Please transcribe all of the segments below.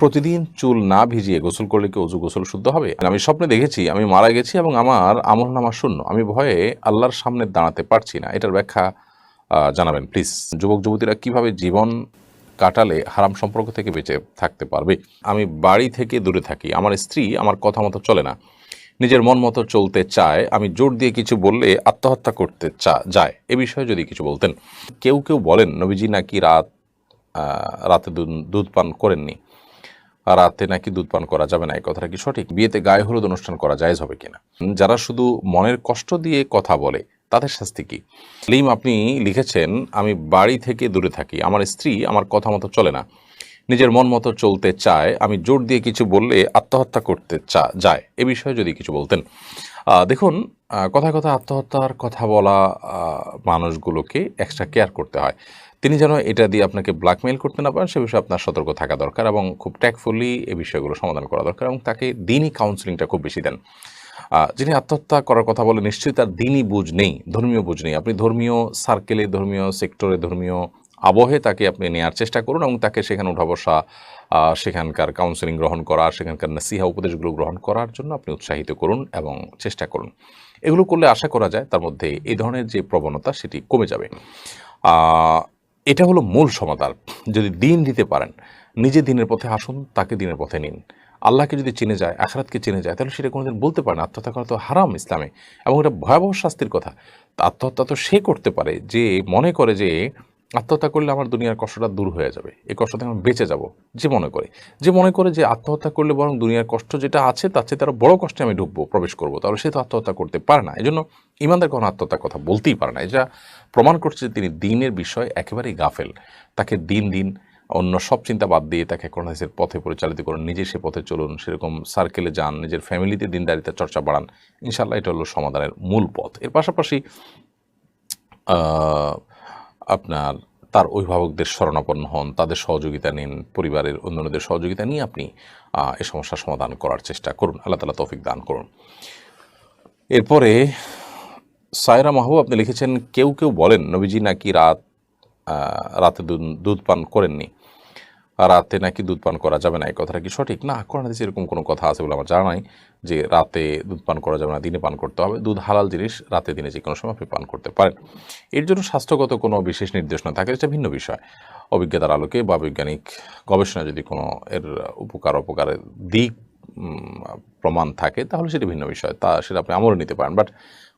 প্রতিদিন চুল না ভিজিয়ে গোসল করলে কি অজু গোসল শুদ্ধ হবে? আমি স্বপ্নে দেখেছি আমি মারা গেছি এবং আমার আমলনামা শূন্য। আমি ভয়ে আল্লাহর সামনে দাঁড়াতে পারছি না। এটার ব্যাখ্যা জানাবেন প্লিজ। যুবক-যুবতীরা কিভাবে জীবন কাটালে হারাম সম্পর্ক থেকে বেঁচে থাকতে পারবে? আমি বাড়ি থেকে দূরে থাকি। আমার স্ত্রী আমার কথা মতো চলে না। নিজের মন মতো চলতে চায়। আমি জোর দিয়ে কিছু বললে আত্মহত্যা করতে যায়। এ বিষয়ে যদি কিছু বলতেন। কেউ বলেন নবীজি নাকি রাতে দুধ পান করেননি। রাতে নাকি দুধ পান করা যাবে না, এই কথাটা কি সঠিক? বিয়েতে গায়ে হলুদ অনুষ্ঠান করা জায়েজ হবে কিনা? যারা শুধু মনের কষ্ট দিয়ে কথা বলে তাদের শাস্তি কি? আপনি লিখেছেন আমি বাড়ি থেকে দূরে থাকি। আমার স্ত্রী আমার কথা মতো চলে না। নিজের মন মতো চলতে চায়। আমি জোর দিয়ে কিছু বললে আত্মহত্যা করতে যায়। এ বিষয়ে যদি কিছু বলতেন। দেখুন, কথায় কথায় আত্মহত্যার কথা বলা মানুষগুলোকে এক্সট্রা কেয়ার করতে হয়। তিনি যেন এটা দিয়ে আপনাকে ব্ল্যাকমেইল করতে না পারেন সে বিষয়ে আপনার সতর্ক থাকা দরকার এবং খুব ট্যাক্টফুলি এই বিষয়গুলো সমাধান করা দরকার এবং তাকে দিনই কাউন্সেলিংটা খুব বেশি দেন। যিনি আত্মহত্যা করার কথা বলে নিশ্চয়ই তার দিনই বুঝ নেই, ধর্মীয় বুঝ নেই। আপনি ধর্মীয় সার্কেলে, ধর্মীয় সেক্টরে, ধর্মীয় আবহে তাকে আপনি নেয়ার চেষ্টা করুন এবং তাকে সেখানে উঠা বসা, সেখানকার কাউন্সেলিং গ্রহণ করা, সেখানকার নসিহা উপদেশগুলো গ্রহণ করার জন্য আপনি উৎসাহিত করুন এবং চেষ্টা করুন। এগুলো করলে আশা করা যায় তার মধ্যে এই ধরনের যে প্রবণতা সেটি কমে যাবে। এটা হলো মূল সমাধান। যদি দিন দিতে পারেন, নিজে দিনের পথে আসুন, তাকে দিনের পথে নিন। আল্লাহকে যদি চিনে যায়, আখিরাতকে চিনে যায়, তাহলে সেটা কোনোদিন বলতে পারে না আত্মহত্যা করা তো হারাম ইসলামে এবং এটা ভয়াবহ শাস্তির কথা। তা আত্মহত্যা তো সে করতে পারে যে মনে করে যে আত্মহত্যা করলে আমার দুনিয়ার কষ্টটা দূর হয়ে যাবে, এই কষ্ট থেকে আমি বেঁচে যাব। যে মনে করে যে আত্মহত্যা করলে বরং দুনিয়ার কষ্ট যেটা আছে তার চেয়ে তারও বড় কষ্টে আমি ঢুকবো, প্রবেশ করবো, তাহলে সে তো আত্মহত্যা করতে পারে না। এজন্য ইমানদার কোনো আত্মহত্যার কথা বলতেই পারে না। এটা প্রমাণ করছে যে তিনি দিনের বিষয়ে একেবারেই গাফেল। তাকে দিন অন্য সব চিন্তা বাদ দিয়ে তাকে কোরআন হাদিসের পথে পরিচালিত করুন, নিজে সে পথে চলুন, সেরকম সার্কেলে যান, নিজের ফ্যামিলিতে দিনদারিতার চর্চা বাড়ান। ইনশাআল্লাহ এটা হলো সমাধানের মূল পথ। এর পাশাপাশি আপনার তার অভিভাবকদের শরণাপন্ন হন, তাদের সহযোগিতা নিন, পরিবারের অন্যান্যদের সহযোগিতা নিয়ে আপনি এই সমস্যার সমাধান করার চেষ্টা করুন। আল্লাহ তাআলা তৌফিক দান করুন। এরপরে সায়রা মাহবুব আপনি লিখেছেন কেউ বলেন নবীজি নাকি রাতে দুধ পান করেননি। রাতে নাকি দুধ পান করা যাবে না, এই কথাটা কি সঠিক? না, কোরআন হাদিসে এরকম কোনো কথা আছে বলে আমার জানা নাই যে রাতে দুধ পান করা যাবে না, দিনে পান করতে হবে। দুধ হালাল জিনিস, রাতে দিনে যে কোনো সময় আপনি পান করতে পারেন। এর জন্য স্বাস্থ্যগত কোনো বিশেষ নির্দেশনা থাকে এটা ভিন্ন বিষয়। অভিজ্ঞতার আলোকে বা বৈজ্ঞানিক গবেষণা যদি কোনো এর অপকারের দিক প্রমাণ থাকে তাহলে সেটা ভিন্ন বিষয়, সেটা আপনি আমলে নিতে পারেন। বাট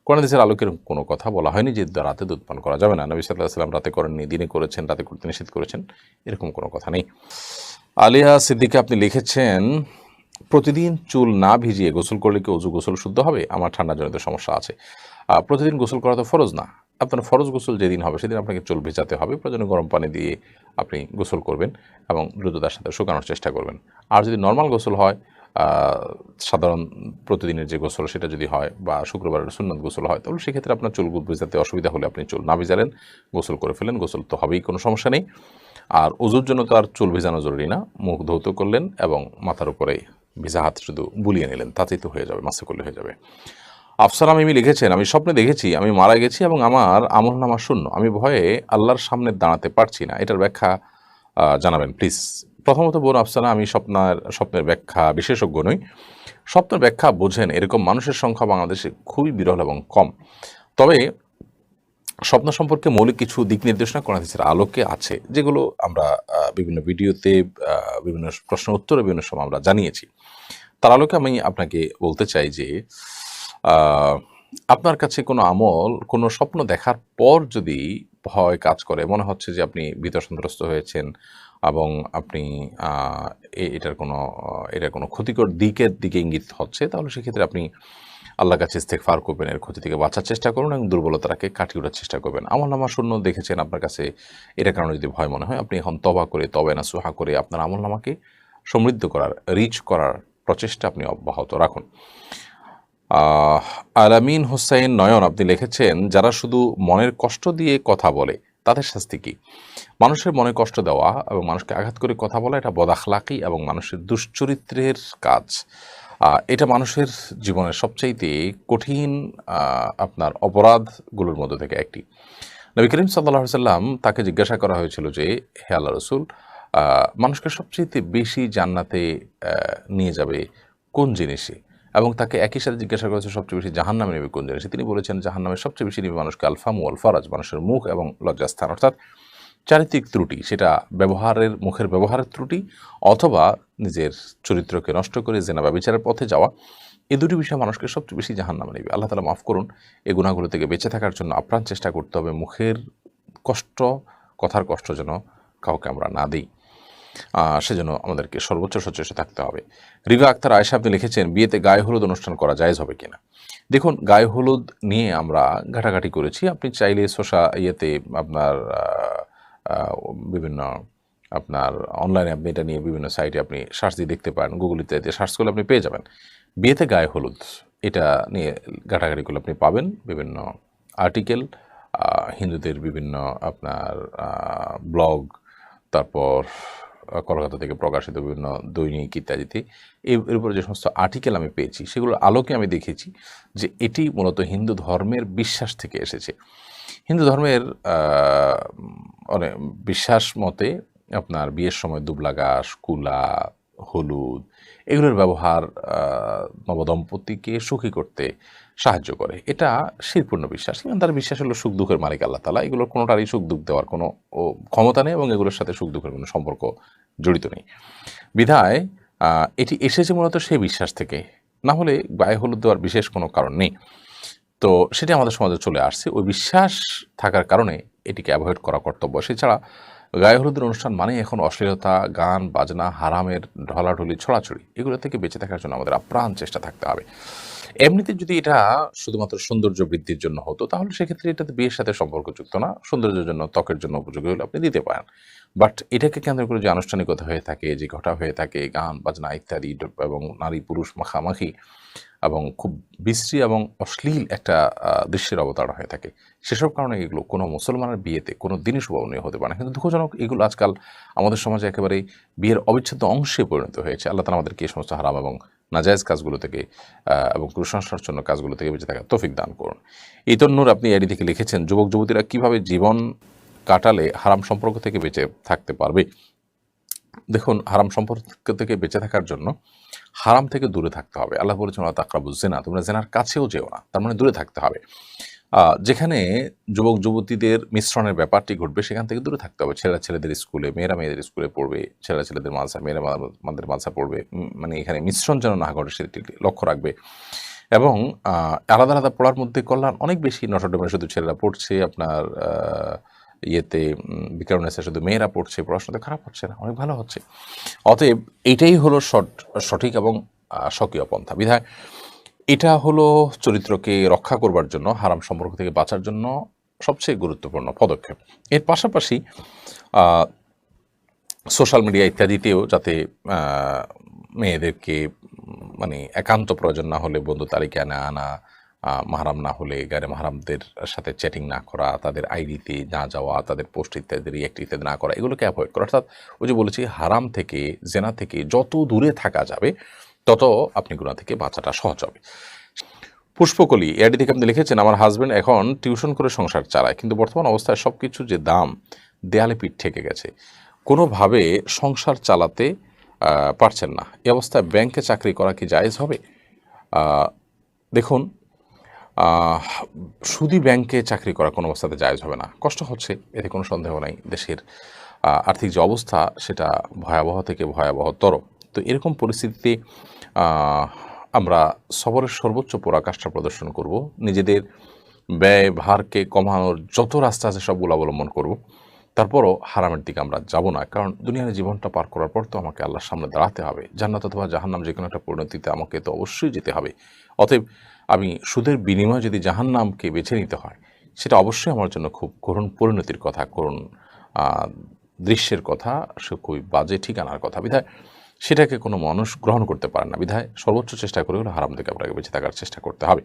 কোরআন হাদিসের আলোকের কোনো কথা বলা হয়নি যে রাতে দুধ পান করা যাবে না। নবী সাল্লাল্লাহু আলাইহি ওয়াসাল্লাম রাতে করেননি, দিনে করেছেন, রাতে করতে নিষেধ করেছেন, এরকম কোনো কথা নেই। আলিয়া সিদ্দিকা আপনি লিখেছেন প্রতিদিন চুল না ভিজিয়ে গোসল করলে কি অজু গোসল শুদ্ধ হবে? আমার ঠান্ডাজনিত সমস্যা আছে। প্রতিদিন গোসল করা তো ফরজ না। আপনার ফরজ গোসল যেদিন হবে সেদিন আপনাকে চুল ভেজাতে হবে। প্রয়োজনে গরম পানি দিয়ে আপনি গোসল করবেন এবং দ্রুততার সাথে শুকানোর চেষ্টা করবেন। আর যদি নর্মাল গোসল হয়, সাধারণ প্রতিদিনের যে গোসল সেটা যদি হয় বা শুক্রবারের সুন্নত গোসল হয়, তাহলে সেক্ষেত্রে আপনার চুল ভেজাতে অসুবিধা হলে আপনি চুল না ভিজালেন, গোসল করে ফেলেন। গোসল তো হবেই, কোনো সমস্যা নেই। আর অজুর জন্য তো আর চুল ভেজানো জরুরি না। মুখ ধৌত করলেন এবং মাথার উপরে ভিজা হাত শুধু বুলিয়ে নিলেন, তাতেই তো হয়ে যাবে, মাসে করলে হয়ে যাবে। আফসানা মিমি লিখেছেন আমি স্বপ্নে দেখেছি আমি মারা গেছি এবং আমার আমলনামা শূন্য। আমি ভয়ে আল্লাহর সামনে দাঁড়াতে পারছি না। এটার ব্যাখ্যা জানাবেন প্লিজ। প্রথমত বোন আফসানা, আমি স্বপ্নের ব্যাখ্যা বিশেষজ্ঞ নই। স্বপ্নের ব্যাখ্যা বোঝেন এরকম মানুষের সংখ্যা বাংলাদেশে খুবই বিরল এবং কম। তবে স্বপ্ন সম্পর্কে মৌলিক কিছু দিক নির্দেশনা কোরআন হাদিসের আলোকে আছে, যেগুলো আমরা বিভিন্ন ভিডিওতে, বিভিন্ন প্রশ্ন উত্তরে বিভিন্ন সময় আমরা জানিয়েছি। তার আলোকে আমি আপনাকে বলতে চাই যে আপনার কাছে কোনো আমল, কোনো স্বপ্ন দেখার পর যদি ভয় কাজ করে, মনে হচ্ছে যে আপনি ভীত সন্ত্রস্ত হয়েছেন এবং আপনি এটার কোনো ক্ষতিকর দিকে ইঙ্গিত হচ্ছে, তাহলে সেক্ষেত্রে আপনি আল্লাহর কাছে ইস্তেগফার করবেন, এর ক্ষতি থেকে বাঁচার চেষ্টা করুন এবং দুর্বলতাকে কাটিয়ে ওঠার চেষ্টা করবেন। আমলনামা শূন্য দেখেছেন, আপনার কাছে এটার কারণে যদি ভয় মনে হয়, আপনি এখন তওবা নাসুহা করে আপনার আমলনামাকে সমৃদ্ধ করার, রিচ করার প্রচেষ্টা আপনি অব্যাহত রাখুন। আলামিন হোসাইন নয়ন আপনি লিখেছেন যারা শুধু মনের কষ্ট দিয়ে কথা বলে তাদের শাস্তি কি? মানুষের মনে কষ্ট দেওয়া এবং মানুষকে আঘাত করে কথা বলা এটা বদআখলাকি এবং মানুষের দুশ্চরিত্রের কাজ। এটা মানুষের জীবনের সবচাইতে কঠিন আপনার অপরাধগুলোর মধ্যে থেকে একটি। নবী করিম সাল্লাল্লাহু আলাইহি ওয়াসাল্লাম তাকে জিজ্ঞাসা করা হয়েছিল যে হে আল্লাহ রাসূল, মানুষকে সবচেয়ে বেশি জান্নাতে নিয়ে যাবে কোন জিনিসে, এবং তাকে একই সাথে জিজ্ঞাসা করেছে সবচেয়ে বেশি জাহান্নামে নেবে কোন জিনিসে। তিনি বলেছেন জাহান্নামে সবচেয়ে বেশি নেবে মানুষকে আলফামু আল ফারাজ, মানুষের মুখ এবং লজ্জাস্থান, অর্থাৎ চারিত্রিক ত্রুটি, সেটা মুখের ব্যবহারের ত্রুটি অথবা নিজের চরিত্রকে নষ্ট করে জেনা ব্যভিচারের পথে যাওয়া, এই দুটি বিষয় মানুষকে সবচেয়ে বেশি জাহান্নামে নেবে। আল্লাহ তাআলা মাফ করুন। এই গুনাহগুলো থেকে বেঁচে থাকার জন্য আপ্রাণ চেষ্টা করতে হবে, মুখের কষ্ট, কথার কষ্ট যেন কাউকে আমরা না দিই। সেজন্য আমাদেরকে সর্বোচ্চ সচেষ্ট থাকতে হবে। রিভা আক্তার আয়েশা আপনি লিখেছেন, বিয়েতে গায়ে হলুদ অনুষ্ঠান করা জায়েজ হবে কিনা? দেখুন, গায়ে হলুদ নিয়ে আমরা ঘাটাঘাটি করেছি। আপনি চাইলে আপনার বিভিন্ন আপনার অনলাইনে আপনি এটা নিয়ে বিভিন্ন সাইটে আপনি সার্চ দিয়ে দেখতে পারেন, গুগল ইত্যাদিতে সার্চ করলে আপনি পেয়ে যাবেন। বিয়েতে গায়ে হলুদ এটা নিয়ে ঘাটাঘাটি করলে আপনি পাবেন বিভিন্ন আর্টিকেল, হিন্দুদের বিভিন্ন আপনার ব্লগ, তারপর কলকাতা থেকে প্রকাশিত বিভিন্ন দৈনিক ইত্যাদিতে এর উপরে যে সমস্ত আর্টিকেল আমি পেয়েছি, সেগুলোর আলোকে আমি দেখেছি যে এটি মূলত হিন্দু ধর্মের বিশ্বাস থেকে এসেছে। হিন্দু ধর্মের অনেক বিশ্বাস মতে আপনার বিয়ের সময় দুবলা ঘাস, কুলা, হলুদ এগুলোর ব্যবহার নবদম্পতিকে সুখী করতে সাহায্য করে। এটা শিরপূর্ণ বিশ্বাস, এবং তার বিশ্বাস হলো সুখ দুঃখের মালিক আল্লাহ তাআলা। এগুলোর কোনোটারই সুখ দুঃখ দেওয়ার কোনো ক্ষমতা নেই, এবং এগুলোর সাথে সুখ দুঃখের কোনো সম্পর্ক জড়িত নেই। বিধায় এটি এসেছে মূলত সেই বিশ্বাস থেকে, না হলে গায়ে হলুদ দেওয়ার বিশেষ কোনো কারণ নেই। তো সেটি আমাদের সমাজে চলে আসছে, ওই বিশ্বাস থাকার কারণে এটিকে অ্যাভয়েড করা কর্তব্য। সেছাড়া গায়ে হলুদের অনুষ্ঠান মানে এখন অশ্লীলতা, গান বাজনা, হারামের ঢলাঢলি, ছড়াছড়ি, এগুলো থেকে বেঁচে থাকার জন্য আমাদের আপ্রাণ চেষ্টা থাকতে হবে। এমনিতে যদি এটা শুধুমাত্র সৌন্দর্য বৃদ্ধির জন্য হতো, তাহলে সেক্ষেত্রে এটাতে বিয়ের সাথে সম্পর্কযুক্ত না, সৌন্দর্যের জন্য, ত্বকের জন্য উপযোগী হলে আপনি দিতে পারেন। বাট এটাকে কেন্দ্র করে যে আনুষ্ঠানিকতা হয়ে থাকে, যে ঘটা হয়ে থাকে, গান বাজনা ইত্যাদি, এবং নারী পুরুষ মাখামাখি এবং খুব বিশ্রী এবং অশ্লীল একটা দৃশ্যের অবতারণা হয়ে থাকে, সেসব কারণে এগুলো কোনো মুসলমানের বিয়েতে কোনো দিনই শোভনীয় হতে পারে না। কিন্তু দুঃখজনক, এগুলো আজকাল আমাদের সমাজে একেবারেই বিয়ের অবিচ্ছেদ্য অংশে পরিণত হয়েছে। আল্লাহ তাআলা আমাদেরকে এই সমস্ত হারাম এবং নাজায়েজ কাজগুলো থেকে এবং কুসংস্কারজন্য কাজগুলো থেকে বেঁচে থাকার তৌফিক দান করুন। ইতর আপনি এডি থেকে লিখেছেন, যুবক যুবতীরা কিভাবে জীবন কাটালে হারাম সম্পর্ক থেকে বেঁচে থাকতে পারবে? দেখুন, হারাম সম্পর্ক থেকে বেঁচে থাকার জন্য হারাম থেকে দূরে থাকতে হবে। আল্লাহ বলেছেন, ওয়া তাকরাবুজ জিনা, তোমরা জিনার কাছেও যেও না, তার মানে দূরে থাকতে হবে। যেখানে যুবক যুবতীদের মিশ্রণের ব্যাপারটি ঘটবে, সেখান থেকে দূরে থাকতে হবে। ছেলেরা ছেলেদের স্কুলে, মেয়েরা মেয়েদের স্কুলে পড়বে, ছেলেরা ছেলেদের মাদ্রাসা, মেয়েরা আমাদের মাদ্রাসা পড়বে, মানে এখানে মিশ্রণ যেন না ঘটে সেটি লক্ষ্য রাখবে। এবং আলাদা আলাদা পড়ার মধ্যে কল্যাণ অনেক বেশি। নটরডেমে শুধু ছেলেরা পড়ছে, আপনার বিকারুনেসে শুধু মেয়েরা পড়ছে, পড়াশোনাতে খারাপ হচ্ছে না, অনেক ভালো হচ্ছে। অতএব এইটাই হলো সঠিক এবং স্বকীয় পন্থা। বিধায় এটা হলো চরিত্রকে রক্ষা করবার জন্য, হারাম সম্পর্ক থেকে বাঁচার জন্য সবচেয়ে গুরুত্বপূর্ণ পদক্ষেপ। এর পাশাপাশি সোশ্যাল মিডিয়া ইত্যাদিতেও যাতে মেয়েদেরকে মানে একান্ত প্রয়োজন না হলে বন্ধু তালিকায় না আনা, মাহারাম না হলে গায়রে মাহারামদের সাথে চ্যাটিং না করা, তাদের আইডিতে না যাওয়া, তাদের পোস্ট ইত্যাদি রিঅ্যাক্ট ইত্যাদি না করা, এগুলোকে অ্যাভয়েড করা। অর্থাৎ ওই যে বলেছি, হারাম থেকে, জেনা থেকে যত দূরে থাকা যাবে তত আপনি গুনাহ থেকে বাঁচাটা সহজ হবে। পুষ্পকলি এআইডি থেকে আপনি লিখেছেন, আমার হাজব্যান্ড এখন টিউশন করে সংসার চালায়, কিন্তু বর্তমান অবস্থায় সব কিছু যে দাম, দেয়ালে পিঠ ঠেকে গেছে, কোনোভাবে সংসার চালাতে পারছেন না। এই অবস্থায় ব্যাংকে চাকরি করা কি জায়েজ হবে? দেখুন, শুধু ব্যাংকে চাকরি করা কোনো অবস্থাতে জায়েজ হবে না। কষ্ট হচ্ছে, এতে কোনো সন্দেহ নাই। দেশের আর্থিক যে অবস্থা, সেটা ভয়াবহ থেকে ভয়াবহতর। তো এরকম পরিস্থিতিতে আমরা সবরের সর্বোচ্চ পরাকাষ্ঠা প্রদর্শন করব, নিজেদের ব্যয় ভারকে কমানোর যত রাস্তা আছে সবগুলো অবলম্বন করব। তারপরও হারামের দিকে আমরা যাব না, কারণ দুনিয়ার জীবনটা পার করার পর তো আমাকে আল্লাহর সামনে দাঁড়াতে হবে। জান্নাত অথবা জাহান্নাম যে কোনো একটা পরিণতিতে আমাকে তো অবশ্যই যেতে হবে। অতএব আমি সুদের বিনিময়ে যদি জাহান্নামকে বেছে নিতে হয়, সেটা অবশ্যই আমার জন্য খুব করুণ পরিণতির কথা, করুণ দৃশ্যের কথা, সে খুবই বাজে ঠিকানার কথা। বিধায় সেটাকে কোনো মানুষ গ্রহণ করতে পারে না। বিধায় সর্বোচ্চ চেষ্টা করে হলে হারাম থেকে আপনাকে বেঁচে থাকার চেষ্টা করতে হবে।